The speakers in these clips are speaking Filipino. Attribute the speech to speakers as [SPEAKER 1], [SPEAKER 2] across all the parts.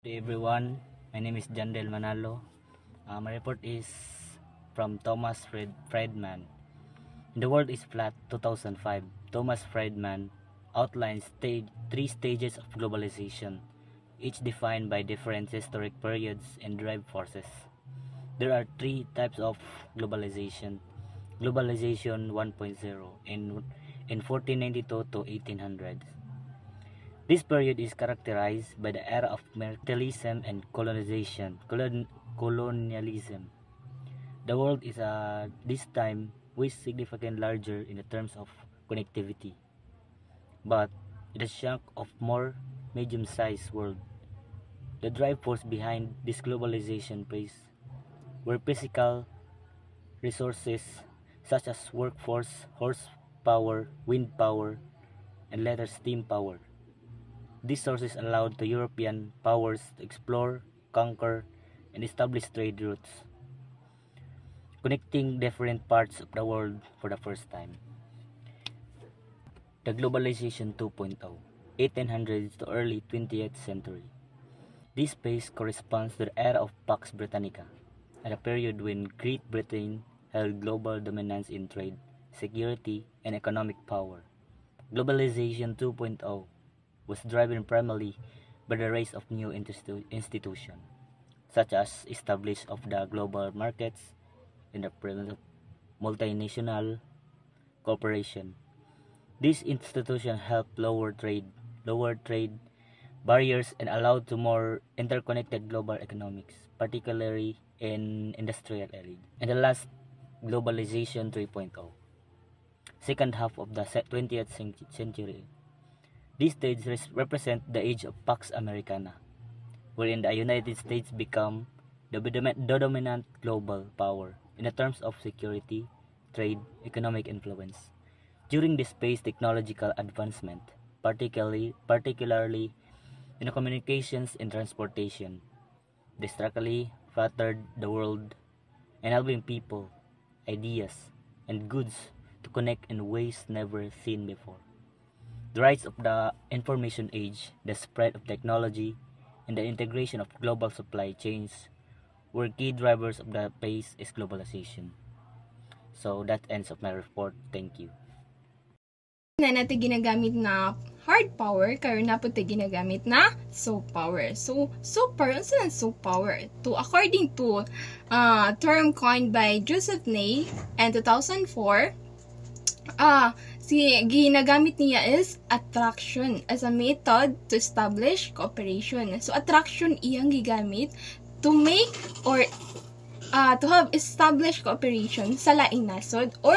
[SPEAKER 1] Hey everyone, my name is Jandel Manalo. My report is from Thomas Friedman. The World is Flat 2005. Thomas Friedman outlines three stages of globalization, each defined by different historic periods and drive forces. There are three types of globalization. Globalization 1.0 in 1492 to 1800s. This period is characterized by the era of mercantilism and colonialism. The world is this time way significantly larger in the terms of connectivity, but it is a chunk of more medium-sized world. The drive force behind this globalization phase were physical resources such as workforce, horsepower, wind power, and later steam power. These sources allowed the European powers to explore, conquer, and establish trade routes, connecting different parts of the world for the first time. The Globalization 2.0, 1800s to early 20th century. This phase corresponds to the era of Pax Britannica, at a period when Great Britain held global dominance in trade, security, and economic power. Globalization 2.0 was driven primarily by the rise of new institutions, such as establishment of the global markets and the multinational corporation. These institutions helped lower trade barriers and allowed to more interconnected global economics, particularly in industrial area. And the last, globalization 3.0, second half of the 20th century. These stages represent the age of Pax Americana, wherein the United States become the dominant global power in the terms of security, trade, economic influence. During this phase, technological advancement, particularly in the communications and transportation, drastically flattered the world, enabling people, ideas, and goods to connect in ways never seen before. The rise of the information age, the spread of technology, and the integration of global supply chains were key drivers of the pace is globalization. So that ends of my report. Thank you.
[SPEAKER 2] Na natin ginagamit na hard power, karon na po tayo ginagamit na soft power. So, soft power, ano sa soft power? According to term coined by Joseph Ney in 2004, ginagamit niya is attraction as a method to establish cooperation. So, attraction iyang gigamit to make or to have established cooperation sa laing nasod or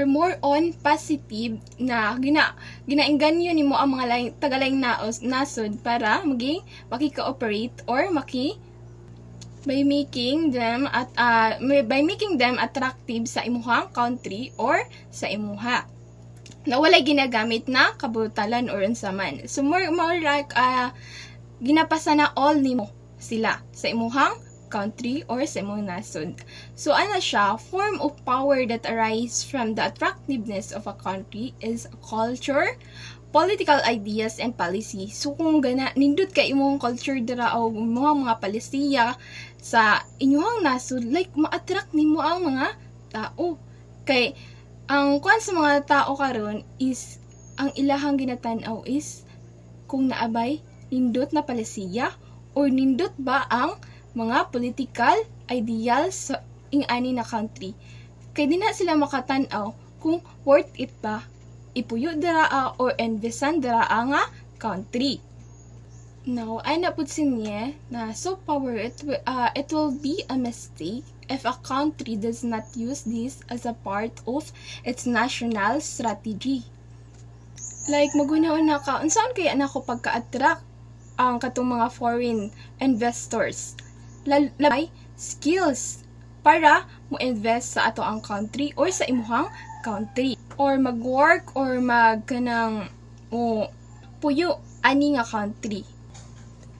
[SPEAKER 2] more on positive na ginainganyo nimo ang mga tagalaing nasod para maki-cooperate or by making them attractive sa imuhang country or sa imuha na walay ginagamit na kabutalan or unsaman. So more like ginapasa na all nimo sila sa imuhang country or sa imong nasod. So ana siya, form of power that arise from the attractiveness of a country is culture, political ideas, and policy. So kung nindot ka imong culture dira o mga palisiya sa inyong nasod, like ma-attract nimo ang mga tao. Kay ang kuan sa mga tao karon is ang ilahang ginatan-aw is kung naabay nindot na palisiya or nindot ba ang mga political ideals sa ing-ani na country. Kay di na sila makatan-aw kung worth it ba ipuyo dara or investan dara nga country. Now, ay naputsin niya na soft power, it will be a mistake if a country does not use this as a part of its national strategy. Like, magunaon na ka, unsaan kaya na ko pagka-attract ang katong mga foreign investors? Labay skills para mo invest sa ato ang country or sa imuhang country or mag-work or magkanang puyo ani nga country.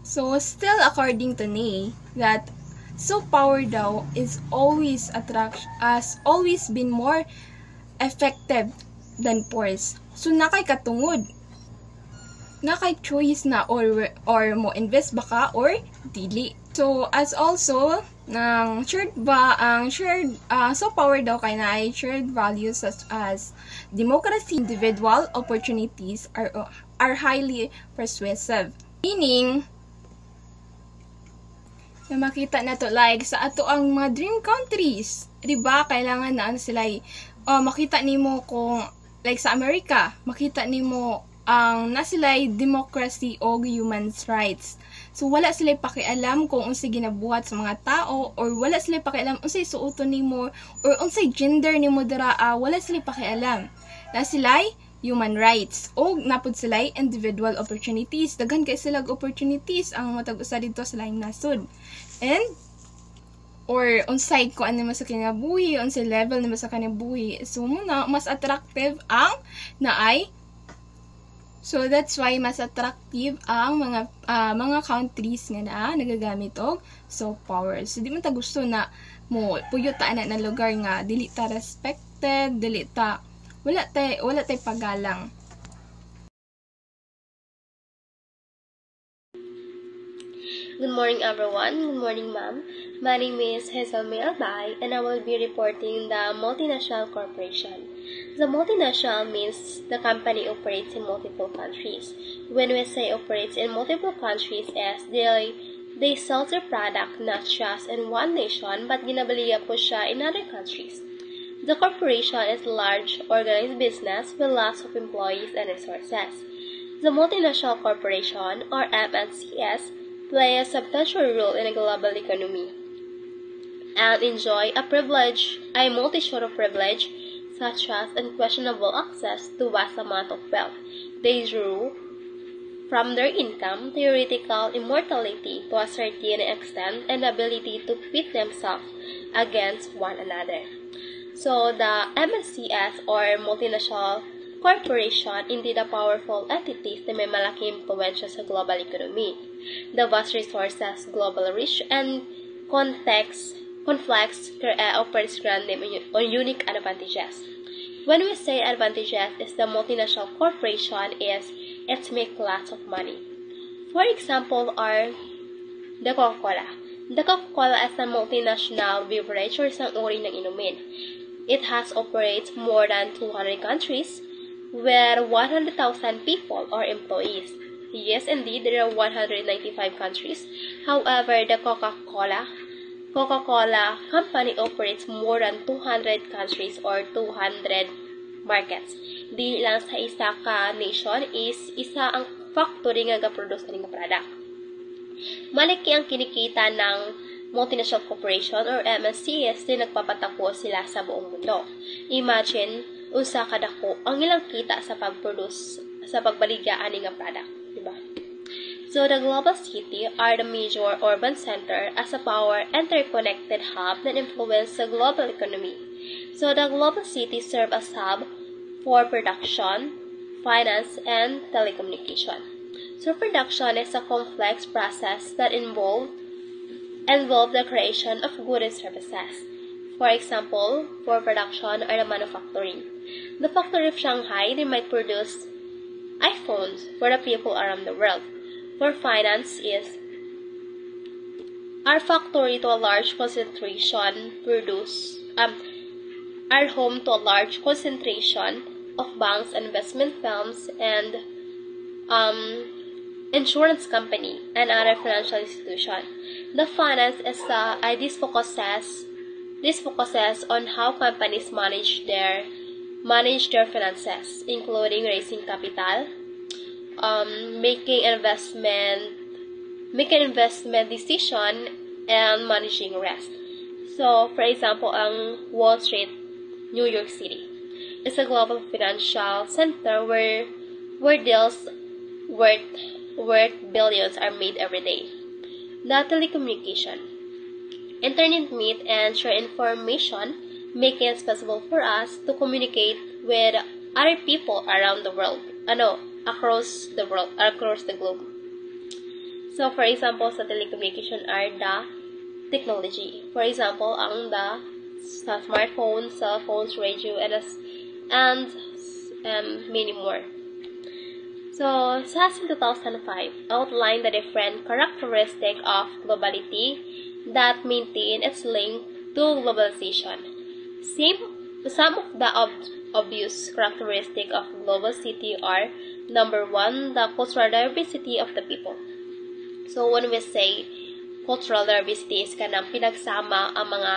[SPEAKER 2] So still according to Ney that soft power daw is always been more effective than force. So nakay katungod nga kay choice na or mo invest ba ka or dili. So as also ng soft power daw kay na ay shared values such as democracy, individual opportunities are highly persuasive. Meaning na makita na to like sa ato ang mga dream countries, 'di ba? Kailangan na sila makita nimo kung like sa Amerika, makita nimo ang nasilay democracy o human rights. So wala sila pakialam kung unsay ginabuhat sa mga tao or wala sila pakialam unsay suoton nimo or unsay gender nimo dira, wala sila pakialam. Nasilay human rights o napud sila individual opportunities. Daghan kay sila opportunities ang matag usa dito sa laing nasod. And or unsay ko ano mo sa kinabuhi, unsay level nimo sa kinabuhi. So muna mas attractive ang naay. So that's why mas attractive ang mga countries nga na nagagamit og soft power. So di man ta gusto na mo puyo ta na lugar nga dili ta respected, dili ta wala tay pagalang.
[SPEAKER 3] Good morning, everyone. Good morning, ma'am. My name is Hazel May Albay, and I will be reporting the multinational corporation. The multinational means the company operates in multiple countries. When we say operates in multiple countries, as they sell their product not just in one nation, but ginabaliya po siya in other countries. The corporation is a large, organized business with lots of employees and resources. The multinational corporation, or MNCs, play a substantial role in a global economy and enjoy a multitude of privilege, such as unquestionable access to vast amount of wealth. They drew from their income theoretical immortality to a certain extent and ability to pit themselves against one another. So the MNCs or multinational corporation indeed a powerful entities na may malaking impluensya sa global economy. The vast resources, global reach, and conflicts offers grand or unique advantages. When we say advantages, is the multinational corporation is it make lots of money. For example, are the Coca-Cola. The Coca-Cola is a multinational beverage or isang uri ng inumin. It has operates more than 200 countries where 100,000 people are employees. Yes, indeed, there are 195 countries. However, the Coca-Cola company operates more than 200 countries or 200 markets. Di lang sa isa ka nation is isa ang factory nga ga-produce ng product. Malaki ang kinikita ng multinational corporation or MNCs din nagpapatako sila sa buong mundo. Imagine, unsa kadako ang ilang kita sa pag-produce sa pagbaligaan nga product, diba? So the global city are the major urban center as a power interconnected hub that influence the global economy. So the global city serve as hub for production, finance, and telecommunication. So production is a complex process that involve the creation of goods and services. For example, for production are the manufacturing. The factory of Shanghai, they might produce iPhones for the people around the world. For finance is our factory to a large concentration are home to a large concentration of banks, investment firms, and insurance company, and other financial institution. The finance is this focuses on how companies manage their finances, including raising capital, making investment decision, and managing risk. So, for example, ang Wall Street, New York City, is a global financial center where deals worth billions are made every day. The telecommunication. Internet meet and share information, making it possible for us to communicate with other people around the world. Across the globe. So, for example, sa telecommunication are the technology. For example, ang the smartphones, cell phones, radio, and many more. So, SAS in 2005 outlined the different characteristics of globality that maintain its link to globalization. Some of the obvious characteristics of global city are: number one, the cultural diversity of the people. So, when we say cultural diversity is kanang pinagsama ang mga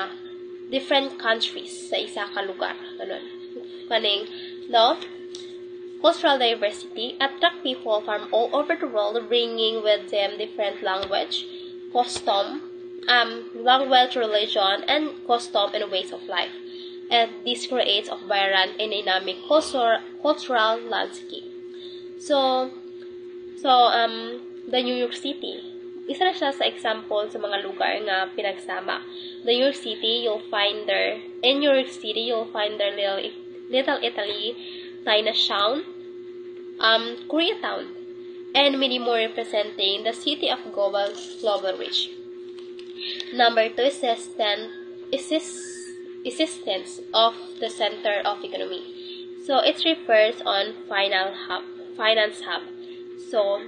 [SPEAKER 3] different countries sa isa ka lugar. Ganun. Kaning, no? Cultural diversity attract people from all over the world, bringing with them different language, religion, and custom and ways of life. And this creates a vibrant and dynamic cultural landscape. So, the New York City, isa na siya sa example sa mga lugar nga pinagsama. In New York City, you'll find their Little Italy, Chinatown, Koreatown, and many more representing the city of global reach. Number two is existence of the center of economy. So it refers on finance hub. So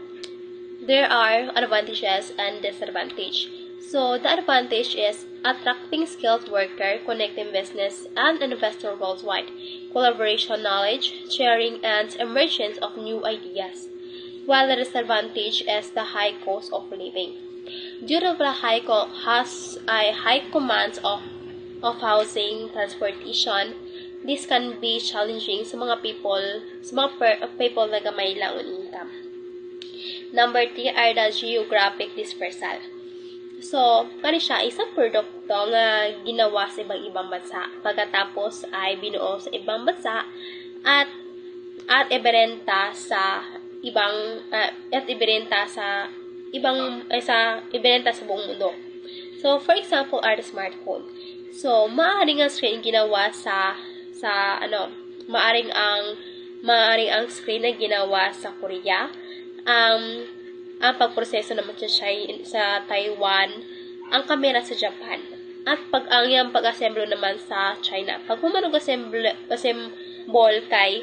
[SPEAKER 3] there are advantages and disadvantages. So the advantage is attracting skilled workers, connecting business and investor worldwide, collaboration, knowledge sharing, and emergence of new ideas. While the disadvantage is the high cost of living. Due to the high commands of housing, transportation, this can be challenging sa mga people na gamay lang ang income. Number 3 are the geographic dispersal. So, kani siya isang produkto nga ginawa sa ibang bansa. Pagkatapos ay binuo sa ibang bansa at ibenta sa buong mundo. So, for example, are the smartphone. So, maaaring ang screen ginawa maaring ang screen na ginawa sa Korea. Ang pagproseso naman sa Taiwan, ang kamera sa Japan, at ang pag-assemble naman sa China. Pag humanog assemble kay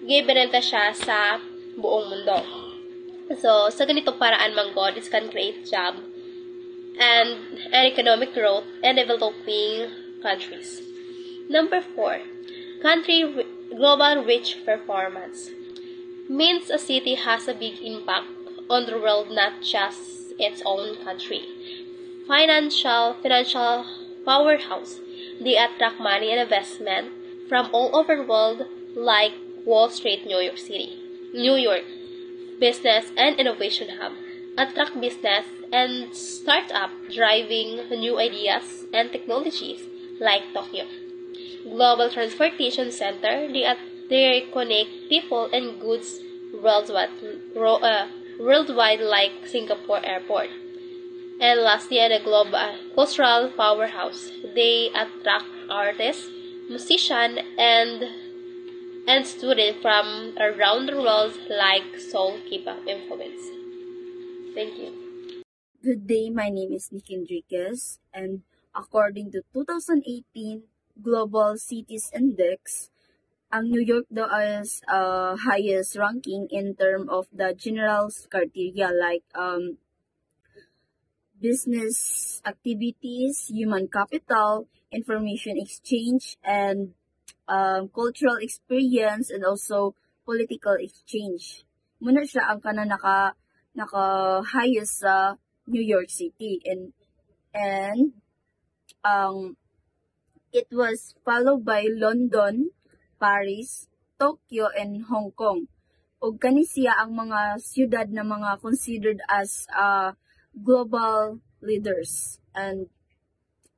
[SPEAKER 3] gibenenta siya sa buong mundo. So, sa ganitong paraan manggod, this can create job and economic growth and developing countries. Number 4, global reach performance. Means a city has a big impact on the world, not just its own country. Financial powerhouse. They attract money and investment from all over the world, like Wall Street, New York. Business and innovation hub. Attract business and startup, driving new ideas and technologies, like Tokyo. Global transportation center. They connect people and goods worldwide, like Singapore Airport. And lastly, the global cultural powerhouse. They attract artists, musicians, and students from around the world, like Seoul K-pop influence. Thank you.
[SPEAKER 4] Good day, my name is Nick Enriquez, and according to 2018 Global Cities Index, ang New York daw is highest ranking in terms of the general criteria like business activities, human capital, information exchange, and cultural experience, and also political exchange. Muna siya ang naka highest sa New York City, and it was followed by London, Paris, Tokyo, and Hong Kong. Ug kani siya ang mga siyudad na mga considered as global leaders. And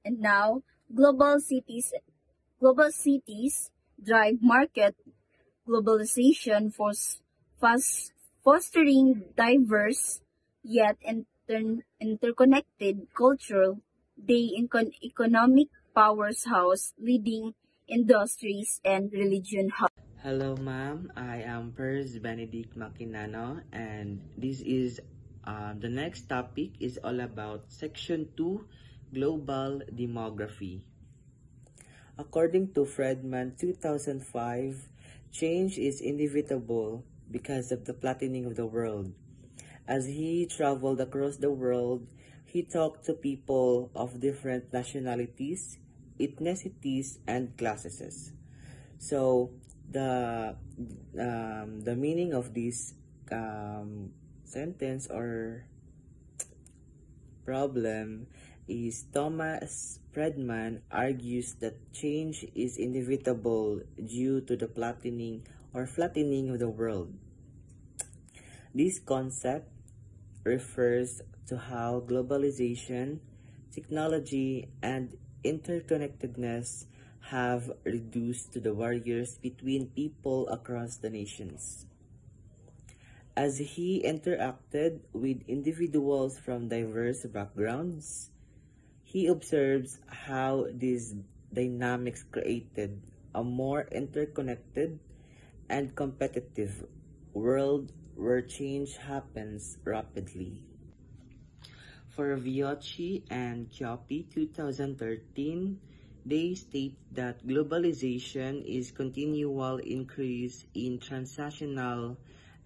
[SPEAKER 4] now global cities drive market globalization for fostering diverse yet interconnected cultural, economic powerhouse, leading industries, and religion hub.
[SPEAKER 5] Hello, ma'am. I am Pers Benedict Maquinano, and this is the next topic is all about Section 2, Global Demography. According to Friedman 2005, change is inevitable because of the flattening of the world. As he traveled across the world, he talked to people of different nationalities, ethnicities, and classes. So the meaning of this sentence or problem is Thomas Friedman argues that change is inevitable due to the flattening of the world. This concept refers to how globalization, technology, and interconnectedness have reduced to the barriers between people across the nations. As he interacted with individuals from diverse backgrounds, he observes how these dynamics created a more interconnected and competitive world where change happens rapidly. For Viocci and Chioppi 2013, they state that globalization is continual increase in transnational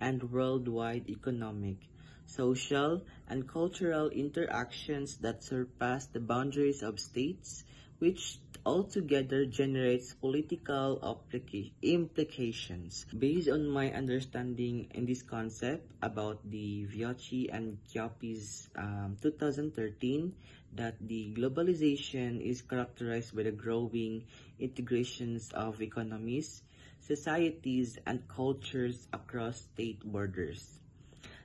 [SPEAKER 5] and worldwide economic, social, and cultural interactions that surpass the boundaries of states, which altogether generates political implications. Based on my understanding in this concept about the Viocci and Chioppi's 2013, that the globalization is characterized by the growing integrations of economies, societies, and cultures across state borders.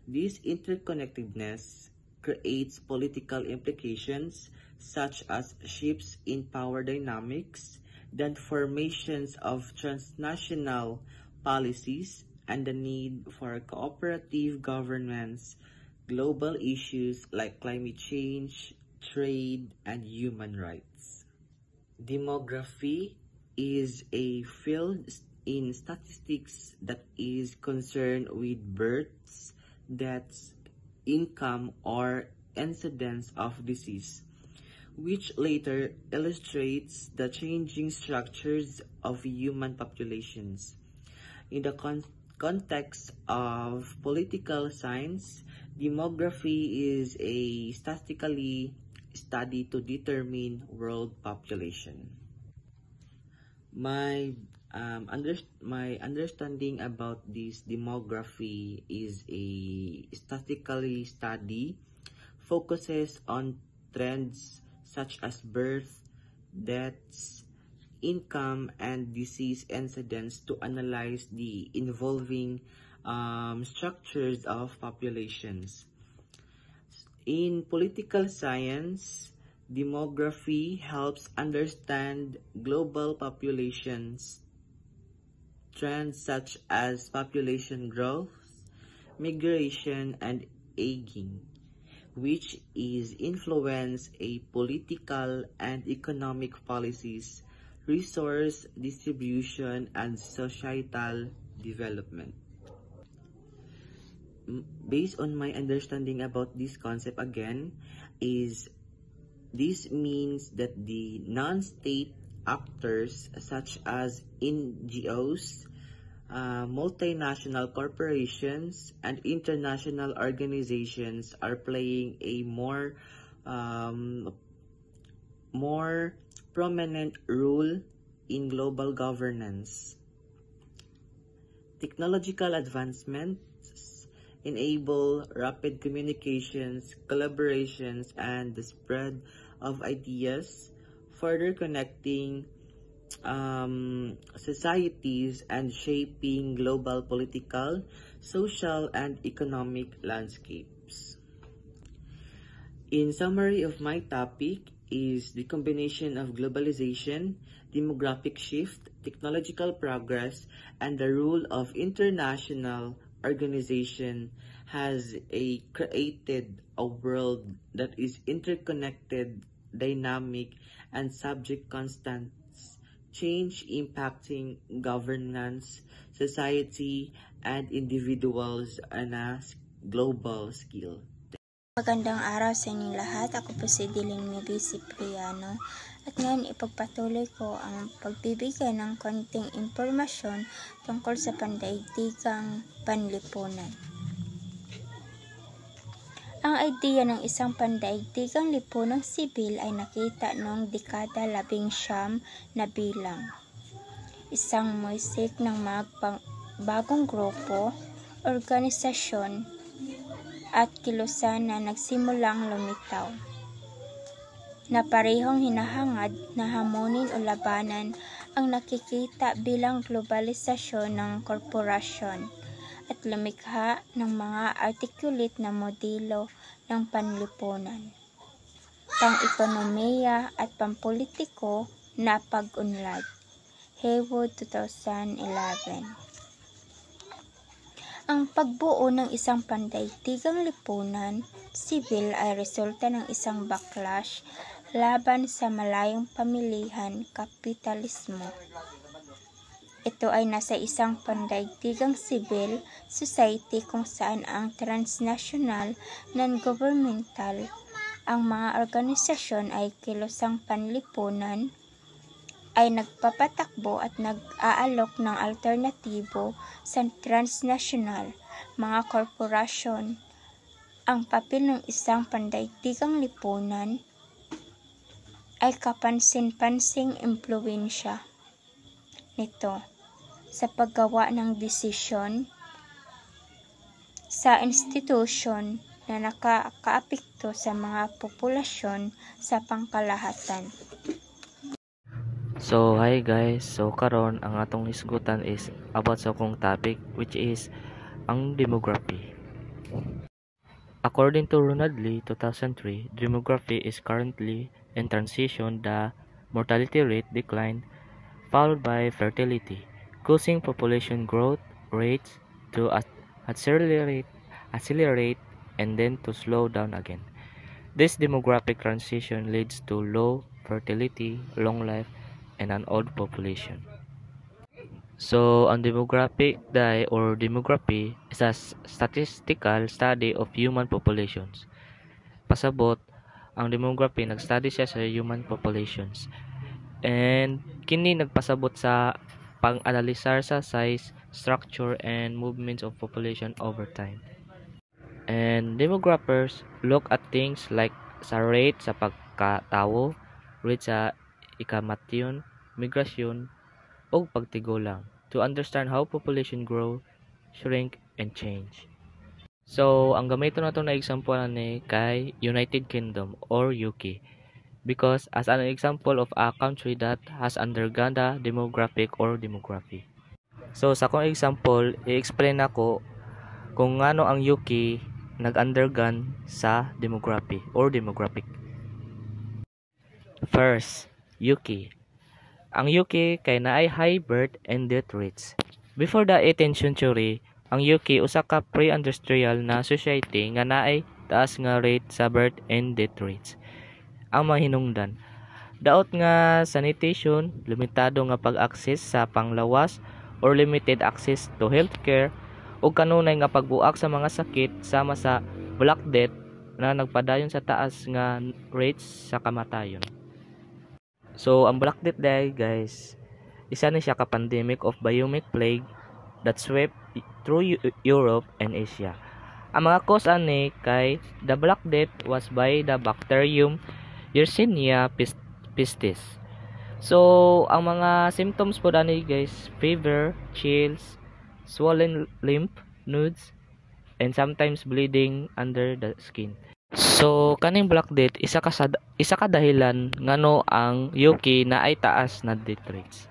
[SPEAKER 5] This interconnectedness creates political implications such as shifts in power dynamics, the formations of transnational policies, and the need for cooperative governance, global issues like climate change, trade, and human rights. Demography is a field in statistics that is concerned with births, deaths, income, or incidence of disease, which later illustrates the changing structures of human populations. In the context of political science, demography is a statistically study to determine world population. My understanding about this demography is a statistically study focuses on trends such as birth, deaths, income, and disease incidence to analyze the involving structures of populations. In political science, demography helps understand global populations trends such as population growth, migration, and aging, which is influence a political and economic policies, resource distribution, and societal development. Based on my understanding about this concept again, is this means that the non-state actors such as NGOs, multinational corporations, and international organizations are playing a more prominent role in global governance. Technological advancements enable rapid communications, collaborations, and the spread of ideas, further connecting societies and shaping global political, social, and economic landscapes. In summary of my topic is the combination of globalization, demographic shift, technological progress, and the role of international organization has created a world that is interconnected, dynamic, and subject constant change impacting governance, society, and individuals on a global scale.
[SPEAKER 6] Magandang araw sa inyong lahat. Ako po si Dylan Miguel Cipriano at ngayon ipagpatuloy ko ang pagbibigay ng konting impormasyon tungkol sa pandaigdigang panlipunan. Ang idea ng isang pandaigdigang lipunang sibil ay nakita noong dekada 19 na bilang isang muisik ng bagong grupo, organisasyon at kilusan na nagsimulang lumitaw, na parehong hinahangad na hamunin o labanan ang nakikita bilang globalisasyon ng korporasyon at lumikha ng mga articulate na modelo ng panlipunan, pang-ekonomiya at pampolitiko na pag-unlad. Haywood 2011. Ang pagbuo ng isang pandaigdigang lipunan sibil ay resulta ng isang backlash laban sa malayong pamilihan kapitalismo. Ito ay nasa isang pandaigdigang civil society kung saan ang transnational, non-governmental, ang mga organisasyon ay kilusang panlipunan, ay nagpapatakbo at nag-aalok ng alternatibo sa transnational, mga korporasyon. Ang papel ng isang pandaigdigang lipunan ay kapansin-pansing impluwensya nito sa paggawa ng desisyon sa institusyon na nakakaapekto sa mga populasyon sa pangkalahatan.
[SPEAKER 7] So hi guys, so karon ang atong hisgutan is about sa akong topic which is ang demography. According to Ronald Lee 2003, demography is currently in transition. The mortality rate decline followed by fertility, causing population growth rates to accelerate and then to slow down again. This demographic transition leads to low fertility, long life, and an old population. So, ang demography is a statistical study of human populations. Pasabot, ang demography nag-study siya sa human populations. And kini nagpasabot sa pang-analisar sa size, structure, and movements of population over time. And demographers look at things like sa rate sa pagkatawo, rate sa ikamatyon, migrasyon, o pagtigulang to understand how population grow, shrink, and change. So, ang gamiton nato na example ni kay United Kingdom or UK because as an example of a country that has undergone the demography. So, sa akong example, i-explain ako kung ano ang UK nag-undergone sa demography or demographic. First, UK. Ang UK kay naay high birth and death rates. Before the 18th century, ang UK usa ka pre-industrial na society nga naay taas nga rate sa birth and death rates. Ang mahinungdan, daot nga sanitation, limitado nga pag-access sa panglawas or limited access to healthcare ug kanunay nga pagbuak sa mga sakit sama sa Black Death na nagpadayon sa taas nga rates sa kamatayon. So, ang Black Death guys, isa na siya ka pandemic of bubonic plague that swept through Europe and Asia. Ang mga cause ani kay the Black Death was by the bacterium Yersinia pestis. So, ang mga symptoms po dani guys, fever, chills, swollen lymph nodes, and sometimes bleeding under the skin. So, kaning Black Death isa ka dahilan ngano ang UK na ay taas na death rates.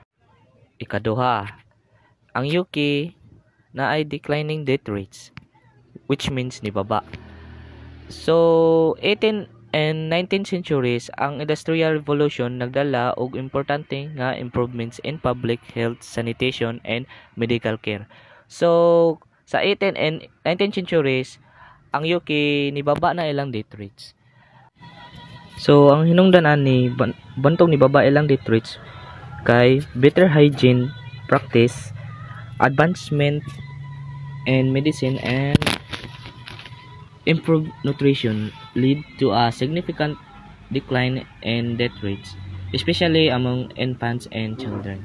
[SPEAKER 7] Ikaduha, ang UK na ay declining death rates, which means nibaba. So, 18th and 19th centuries, ang Industrial Revolution nagdala og importante nga improvements in public health, sanitation, and medical care. So, sa 18th and 19th centuries, ang UK nibaba na ilang death rates. So, ang hinungdan ani bantong nibaba ilang death rates kay better hygiene practice, advancement in medicine, and improved nutrition lead to a significant decline in death rates, especially among infants and children.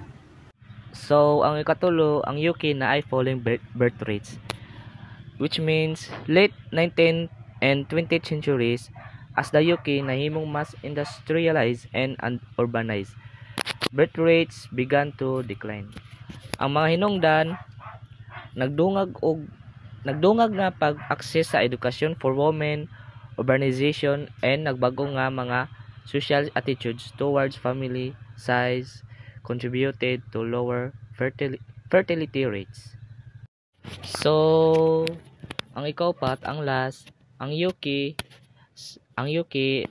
[SPEAKER 7] So, ang ikatulo, ang UK na ay falling birth rates, which means late 19th and 20th centuries as the UK nahimong mas industrialized and urbanized, birth rates began to decline. Ang mga hinungdan nagdungag na pag-access sa edukasyon for women, urbanization, and nagbago nga mga social attitudes towards family size contributed to lower fertility rates. So, ang ikaupat, ang last, ang UK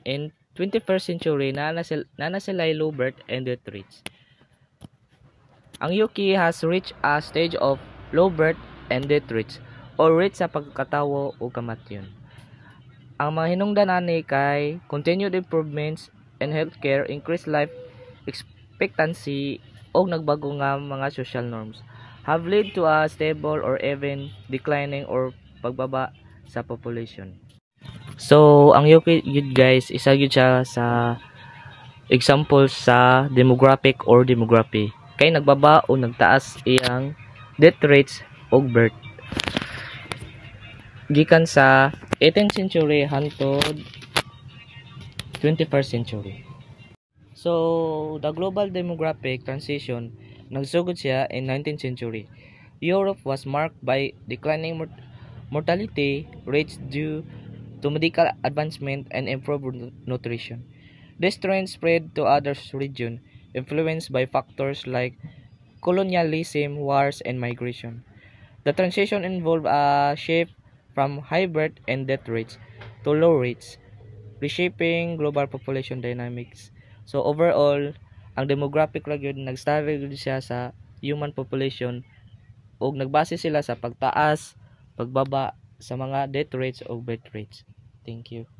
[SPEAKER 7] in 21st century na sila low birth and death rates. Ang UK has reached a stage of low birth and death rates or rate sa pagkatawo o kamatyon. Ang mga hinungdan ani kay continued improvements in healthcare, increased life expectancy o nagbago nga mga social norms have led to a stable or even declining or pagbaba sa population. So, ang UK yun guys, isa yun siya sa example sa demographic or demography. Kay nagbaba o nagtaas iyang death rates o birth. Gikan sa 18th century hangtod 21st century. So, the global demographic transition nagsugod siya in 19th century. Europe was marked by declining mortality rates due to medical advancement and improved nutrition. This trend spread to other regions, influenced by factors like colonialism, wars, and migration. The transition involved a shift from high birth and death rates to low rates, reshaping global population dynamics. So overall, ang demographic ra gyud nag-study siya sa human population ug nagbase sila sa pagtaas, pagbaba sa mga death rates o birth rates. Thank you.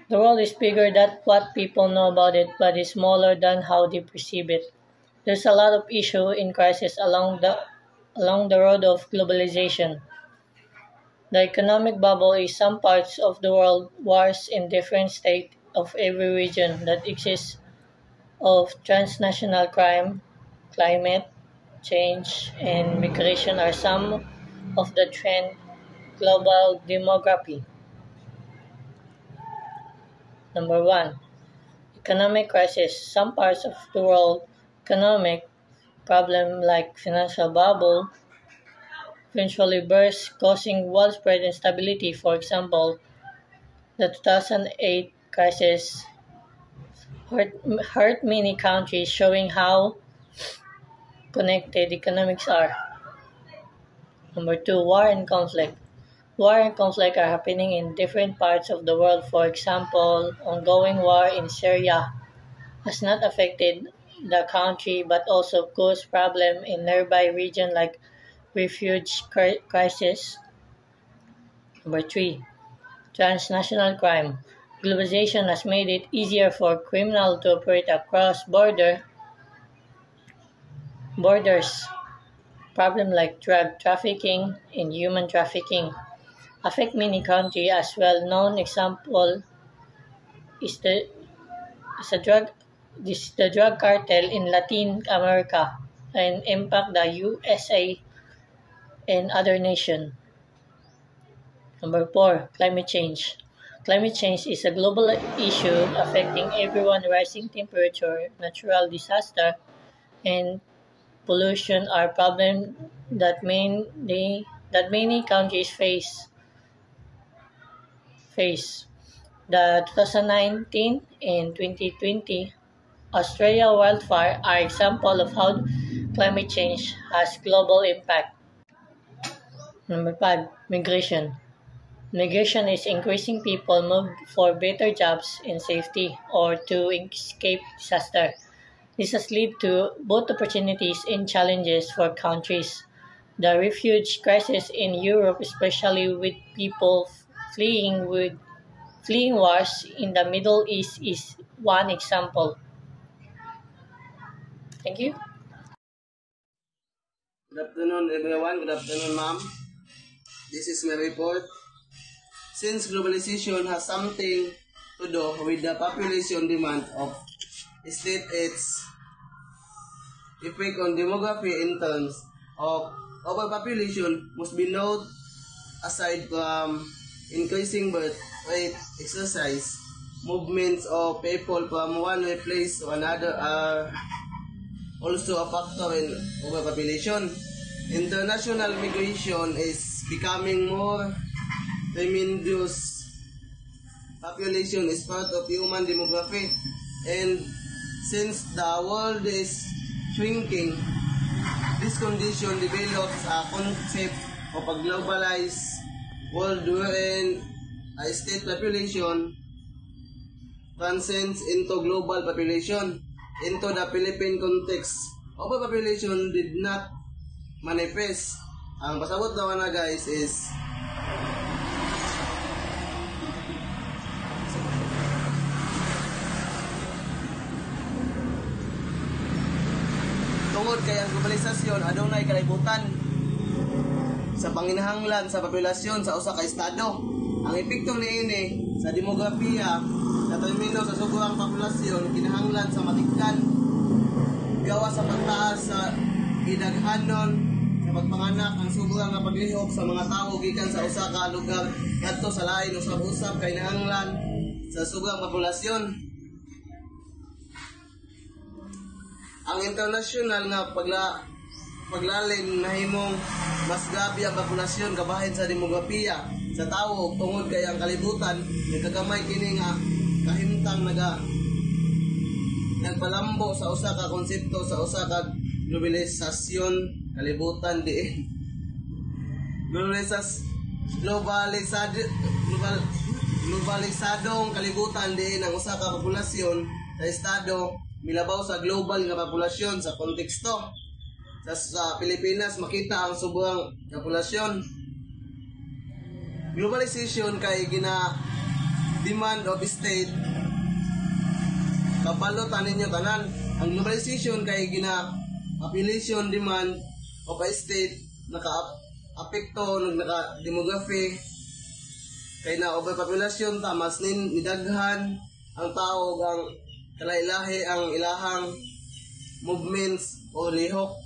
[SPEAKER 8] The world is bigger than what people know about it, but is smaller than how they perceive it. There's a lot of issue in crisis along the road of globalization. The economic bubble is some parts of the world, wars in different states of every region that exists of transnational crime, climate change, and migration are some of the trend global demography. Number 1. Economic crisis. Some parts of the world economic problem like financial bubble eventually burst, causing widespread instability. For example, the 2008 crisis hurt many countries, showing how connected economics are. Number 2, war and conflict. War and conflict are happening in different parts of the world. For example, ongoing war in Syria has not affected the country but also caused problems in nearby regions like refugee crisis. Number 3, transnational crime. Globalization has made it easier for criminals to operate across borders. Problems like drug trafficking and human trafficking affect many countries. As well-known example is the drug cartel in Latin America and impact the USA and other nations. Number 4, climate change. Climate change is a global issue affecting everyone. Rising temperature, natural disaster, and pollution are problems that many countries face. The 2019 and 2020 Australia wildfire are examples of how climate change has global impact. Number 5, migration. Migration is increasing people move for better jobs and safety or to escape disaster. This has led to both opportunities and challenges for countries. The refugee crisis in Europe, especially with people fleeing wars in the Middle East, is one example. Thank you.
[SPEAKER 9] Good afternoon, everyone. Good afternoon, ma'am. This is my report. since globalization has something to do with the population demand of state, its effect on demography in terms of overpopulation must be noted. Aside from increasing birth rate, exercise, movements of people from one place to another are also a factor in overpopulation. International migration is becoming more tremendous. Population is part of human demography, and since the world is shrinking, this condition develops a concept of a globalized world wherein a state population transcends into global population. Into the Philippine context, overpopulation did not manifest. Ang pasabot naman na guys is tungod kay ang globalisasyon adunay kalibutan sa panginahanglan sa populasyon sa usa ka estado. Ang epekto niini sa demografiya sa termino sa sobrang populasyon kinahanglan sa matikdan gawa sa pagtaas sa gidaghanon sa pagpanganak ang sobrang nga paglihok sa mga tawo gikan sa usa ka lugar ngadto sa lain usab-usab kay kinahanglan sa sobrang populasyon. Ang international nga paglalin nahimong mas grabe ang populasyon kabahin sa demografiya sa tawo tungod kay ang kalibutan nagkagamay kini nga kahimtang nagpalambo sa usa ka konsepto sa usa ka globalisasyon kalibutan diin globalisadong kalibutan diin ang usa ka populasyon sa estado milabaw sa global nga populasyon sa konteksto sa Pilipinas makita ang sobrang populasyon. Globalization kay gina demand of state kabalo tanin nyo tanan. Ang globalization kay gina population demand of a state naka-apekto naka demography kay na overpopulation tamas nidaghan ang tao ang kalailahi ang ilahang movements o lihok